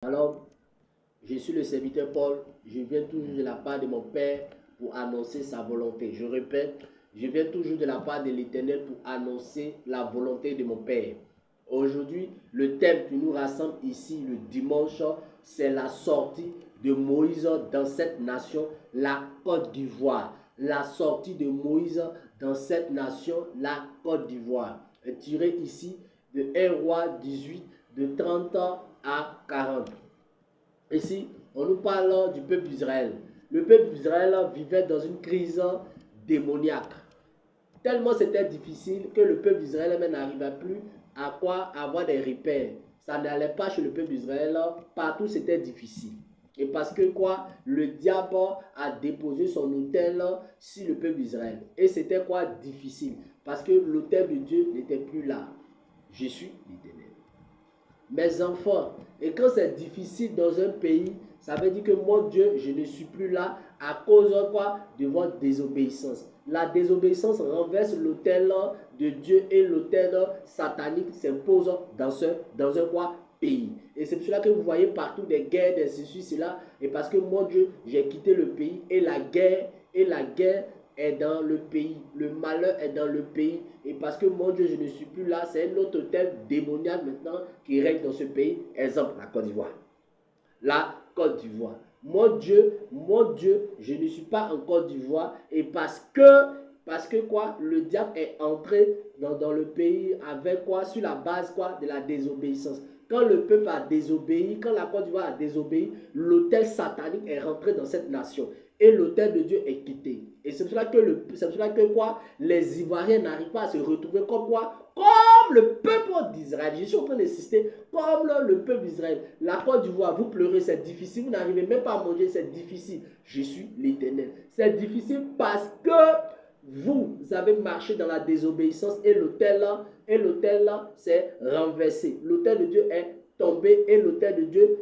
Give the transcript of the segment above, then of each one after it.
Alors, je suis le serviteur Paul, je viens toujours de la part de mon Père pour annoncer sa volonté. Je répète, je viens toujours de la part de l'Éternel pour annoncer la volonté de mon Père. Aujourd'hui, le thème qui nous rassemble ici le dimanche, c'est la sortie de Moïse dans cette nation, la Côte d'Ivoire. La sortie de Moïse dans cette nation, la Côte d'Ivoire. Tiré ici de 1 roi 18, de 30 à 40. Ici, on nous parle du peuple d'Israël. Le peuple d'Israël vivait dans une crise démoniaque. Tellement c'était difficile que le peuple d'Israël n'arrivait plus à quoi avoir des repères. Ça n'allait pas chez le peuple d'Israël. Partout c'était difficile. Et parce que quoi, le diable a déposé son autel sur le peuple d'Israël. Et c'était quoi difficile? Parce que l'autel de Dieu n'était plus là. Je suis l'Éternel. Mes enfants, et quand c'est difficile dans un pays, ça veut dire que moi, Dieu, je ne suis plus là à cause de quoi? De votre désobéissance. La désobéissance renverse l'autel de Dieu et l'autel satanique s'impose dans un quoi? Pays. Et c'est pour cela que vous voyez partout des guerres, des ceci, cela. Et parce que moi, Dieu, j'ai quitté le pays et la guerre est dans le pays. Le malheur est dans le pays. Et parce que mon Dieu, je ne suis plus là, c'est un autre hôtel démoniaque maintenant qui règne dans ce pays. Exemple, la Côte d'Ivoire. La Côte d'Ivoire. Mon Dieu, je ne suis pas en Côte d'Ivoire. Et parce que quoi, le diable est entré dans le pays avec quoi? Sur la base quoi? De la désobéissance. Quand le peuple a désobéi, quand la Côte d'Ivoire a désobéi, l'autel satanique est rentré dans cette nation. Et l'autel de Dieu est quitté. Et c'est pour cela que quoi? Les Ivoiriens n'arrivent pas à se retrouver comme quoi? Comme le peuple d'Israël. Je suis en train d'insister, comme le peuple d'Israël. La Côte d'Ivoire, vous pleurez, c'est difficile. Vous n'arrivez même pas à manger, c'est difficile. Je suis l'Éternel. C'est difficile parce que vous avez marché dans la désobéissance et l'autel là, s'est renversé. L'autel de Dieu est tombé et l'autel de Dieu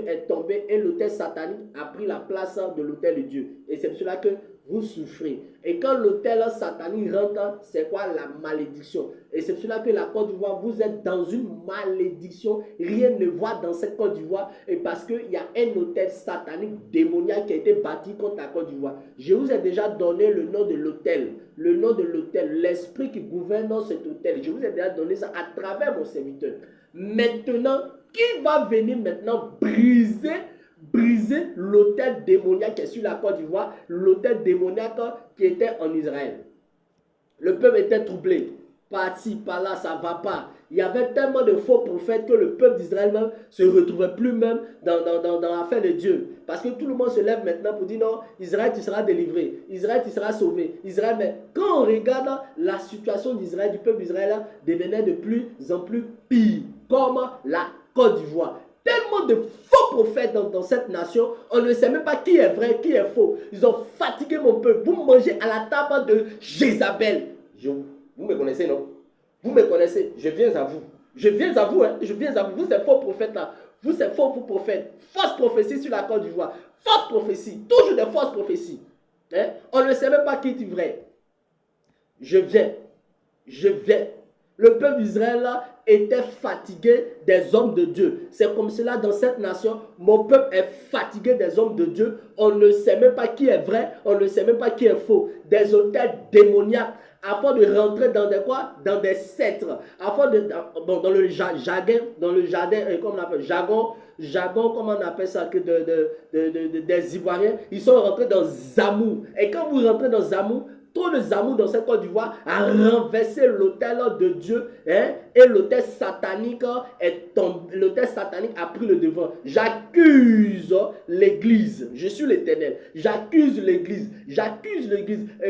est tombé et l'autel satanique a pris la place de l'autel de Dieu. Et c'est pour cela que vous souffrez. Et quand l'autel satanique rentre, c'est quoi? La malédiction. Et c'est pour cela que la Côte d'Ivoire, vous êtes dans une malédiction. Rien ne va dans cette Côte d'Ivoire. Et parce qu'il y a un autel satanique démoniaque qui a été bâti contre la Côte d'Ivoire. Je vous ai déjà donné le nom de l'autel. Le nom de l'autel, l'esprit qui gouverne dans cet autel. Je vous ai déjà donné ça à travers mon serviteur. Maintenant, qui va venir maintenant briser l'autel démoniaque qui est sur la Côte d'Ivoire, l'autel démoniaque qui était en Israël? Le peuple était troublé. Par-ci, par-là, ça ne va pas. Il y avait tellement de faux prophètes que le peuple d'Israël même se retrouvait plus même dans l'affaire de Dieu. Parce que tout le monde se lève maintenant pour dire non, Israël, tu seras délivré. Israël, tu seras sauvé. Israël, mais quand on regarde la situation d'Israël, du peuple d'Israël, devenait de plus en plus pire. Comme la Côte d'Ivoire. Tellement de faux prophètes dans cette nation, on ne sait même pas qui est vrai, qui est faux. Ils ont fatigué mon peuple. Vous mangez à la table de Jézabel. Vous me connaissez, non? Vous me connaissez. Je viens à vous. Je viens à vous, hein. Je viens à vous. Vous, ces faux prophètes là. Vous, ces faux prophètes. Fausse prophétie sur la Côte d'Ivoire. Fausse prophétie. Toujours des fausses prophéties. Hein? On ne sait même pas qui est vrai. Je viens. Le peuple d'Israël était fatigué des hommes de Dieu. C'est comme cela dans cette nation. Mon peuple est fatigué des hommes de Dieu. On ne sait même pas qui est vrai. On ne sait même pas qui est faux. Des autels démoniaques. Afin de rentrer dans des quoi? Dans des cèdres. Afin de, dans le jardin, comme on appelle, jargon, comment on appelle ça, des Ivoiriens. Ils sont rentrés dans Zamou. Et quand vous rentrez dans Zamou, trop de Zamou dans cette Côte d'Ivoire a renversé l'autel de Dieu, hein, et l'autel satanique a pris le devant. J'accuse l'église. Je suis l'Éternel. J'accuse l'église.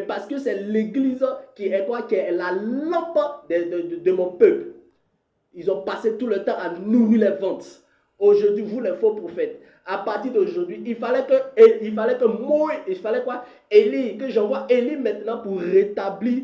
Parce que c'est l'église qui est quoi? Qui est la lampe de mon peuple. Ils ont passé tout le temps à nourrir les ventes. Aujourd'hui, vous les faux prophètes, à partir d'aujourd'hui, il fallait quoi? Élie, que j'envoie Élie maintenant pour rétablir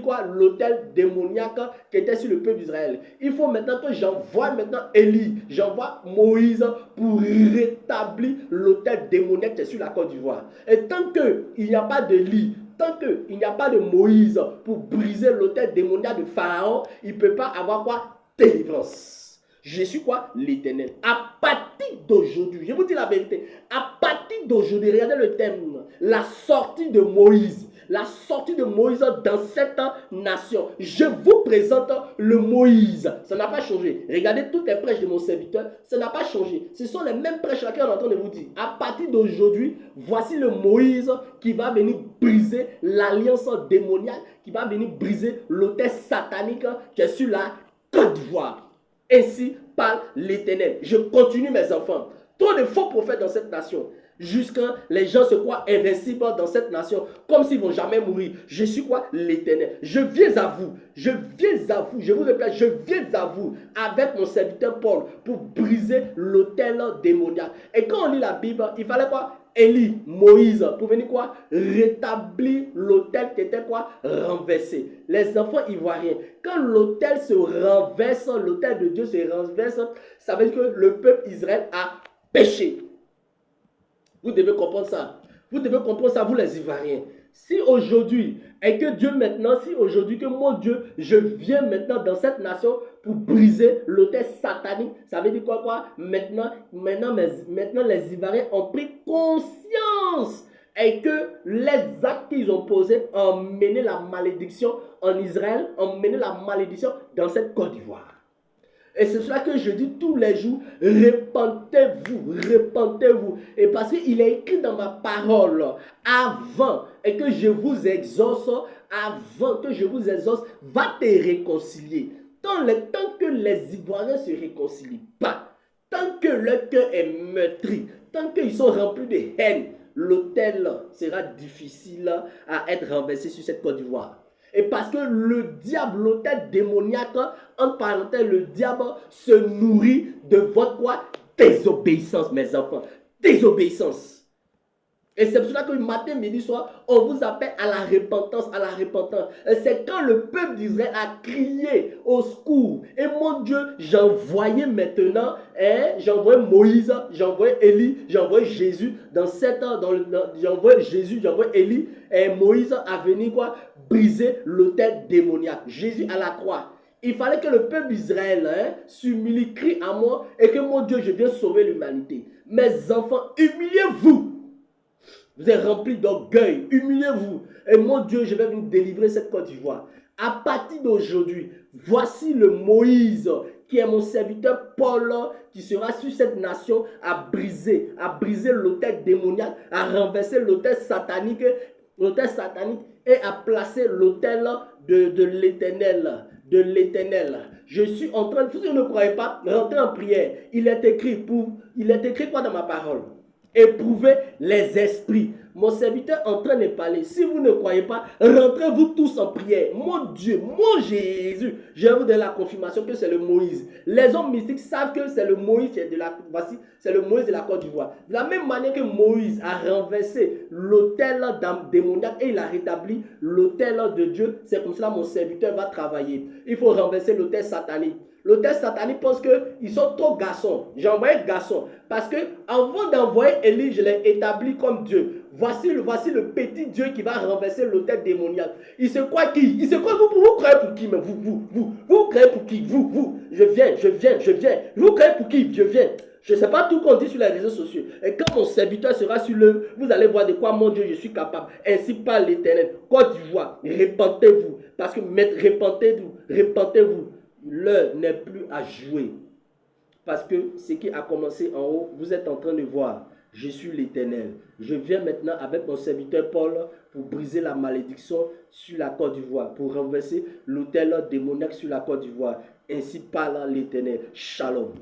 quoi? L'autel démoniaque qui était sur le peuple d'Israël. Il faut maintenant que j'envoie Élie, j'envoie Moïse pour rétablir l'autel démoniaque qui est sur la Côte d'Ivoire. Et tant qu'il n'y a pas d'Élie, tant qu'il n'y a pas de Moïse pour briser l'autel démoniaque de Pharaon, il ne peut pas avoir quoi? Délivrance. Je suis quoi? L'Éternel. À partir d'aujourd'hui, je vous dis la vérité, à partir d'aujourd'hui, regardez le thème, la sortie de Moïse. La sortie de Moïse dans cette nation. Je vous présente le Moïse. Ça n'a pas changé. Regardez toutes les prêches de mon serviteur. Ça n'a pas changé. Ce sont les mêmes prêches là qu'on est en train de vous dire. À partir d'aujourd'hui, voici le Moïse qui va venir briser l'alliance démoniaque, qui va venir briser l'autel satanique qui est sur la Côte d'Ivoire. Ainsi parle l'Éternel. Je continue mes enfants. Trop de faux prophètes dans cette nation. Jusqu'à les gens se croient invincibles dans cette nation, comme s'ils ne vont jamais mourir. Je suis quoi? L'Éternel. Je viens à vous. Je viens à vous. Je vous répète, je viens à vous avec mon serviteur Paul pour briser l'autel démoniaque. Et quand on lit la Bible, il fallait quoi? Élie, Moïse, pour venir quoi? Rétablir l'autel qui était quoi? Renversé. Les enfants ivoiriens, quand l'autel se renverse, l'autel de Dieu se renverse, ça veut dire que le peuple Israël a péché. Vous devez comprendre ça. Vous devez comprendre ça, vous les Ivoiriens. Si aujourd'hui, et que Dieu maintenant, si aujourd'hui que mon Dieu, je viens maintenant dans cette nation pour briser l'autel satanique, ça veut dire quoi? Maintenant les Ivoiriens ont pris conscience et que les actes qu'ils ont posés ont mené la malédiction en Israël, ont mené la malédiction dans cette Côte d'Ivoire. Et c'est cela que je dis tous les jours, repentez-vous, repentez-vous. Et parce qu'il est écrit dans ma parole, avant, et que je vous exauce, va te réconcilier. Tant que les Ivoiriens ne se réconcilient pas, tant que leur cœur est meurtri, tant qu'ils sont remplis de haine, l'autel sera difficile à être renversé sur cette Côte d'Ivoire. Et parce que le diable, l'autel démoniaque, entre parenthèses, le diable se nourrit de votre quoi? Désobéissance, mes enfants. Désobéissance. Et c'est pour cela que le matin, midi, soir, on vous appelle à la repentance, à la repentance. Et c'est quand le peuple d'Israël a crié au secours. Et mon Dieu, j'envoyais maintenant, j'envoyais Moïse, j'envoyais Élie, j'envoyais Jésus dans cette, j'envoyais Jésus, j'envoyais Élie et Moïse à venir quoi? Briser l'autel démoniaque. Jésus à la croix. Il fallait que le peuple d'Israël s'humilie, crie à moi et que mon Dieu, je viens sauver l'humanité. Mes enfants, humiliez-vous. Vous êtes remplis d'orgueil, humiliez-vous. Et mon Dieu, je vais vous délivrer cette Côte d'Ivoire. À partir d'aujourd'hui, voici le Moïse qui est mon serviteur Paul, qui sera sur cette nation à briser l'autel démoniaque, à renverser l'autel satanique et à placer l'autel de l'Éternel. Je suis en train, si vous ne croyez pas, rentrez en prière. Il est écrit quoi dans ma parole? Éprouvez les esprits. Mon serviteur est en train de parler. Si vous ne croyez pas, rentrez-vous tous en prière. Mon Dieu, mon Jésus, je vais vous donner la confirmation que c'est le Moïse. Les hommes mystiques savent que c'est le Moïse c'est le Moïse de la Côte d'Ivoire. De la même manière que Moïse a renversé l'autel démoniaque et il a rétabli l'autel de Dieu, c'est comme cela mon serviteur va travailler. Il faut renverser l'autel satanique. L'autel satanique pense qu'ils sont trop garçons. J'ai envoyé garçon. Parce que avant d'envoyer Élie, je l'ai établi comme Dieu. Voici le petit Dieu qui va renverser l'autel démoniaque. Il se croit qui? Il se croit vous croyez pour qui? Mais vous croyez pour qui? Vous. Je viens. Vous croyez pour qui? Je viens. Je ne sais pas tout qu'on dit sur les réseaux sociaux. Et quand mon serviteur sera sur l'œuvre, vous allez voir de quoi mon Dieu je suis capable. Ainsi parle l'Éternel. Côte d'Ivoire, repentez-vous. Parce que repentez-vous. L'heure n'est plus à jouer. Parce que ce qui a commencé en haut, vous êtes en train de voir. Je suis l'Éternel. Je viens maintenant avec mon serviteur Paul pour briser la malédiction sur la Côte d'Ivoire, pour renverser l'autel démoniaque sur la Côte d'Ivoire. Ainsi parle l'Éternel. Shalom.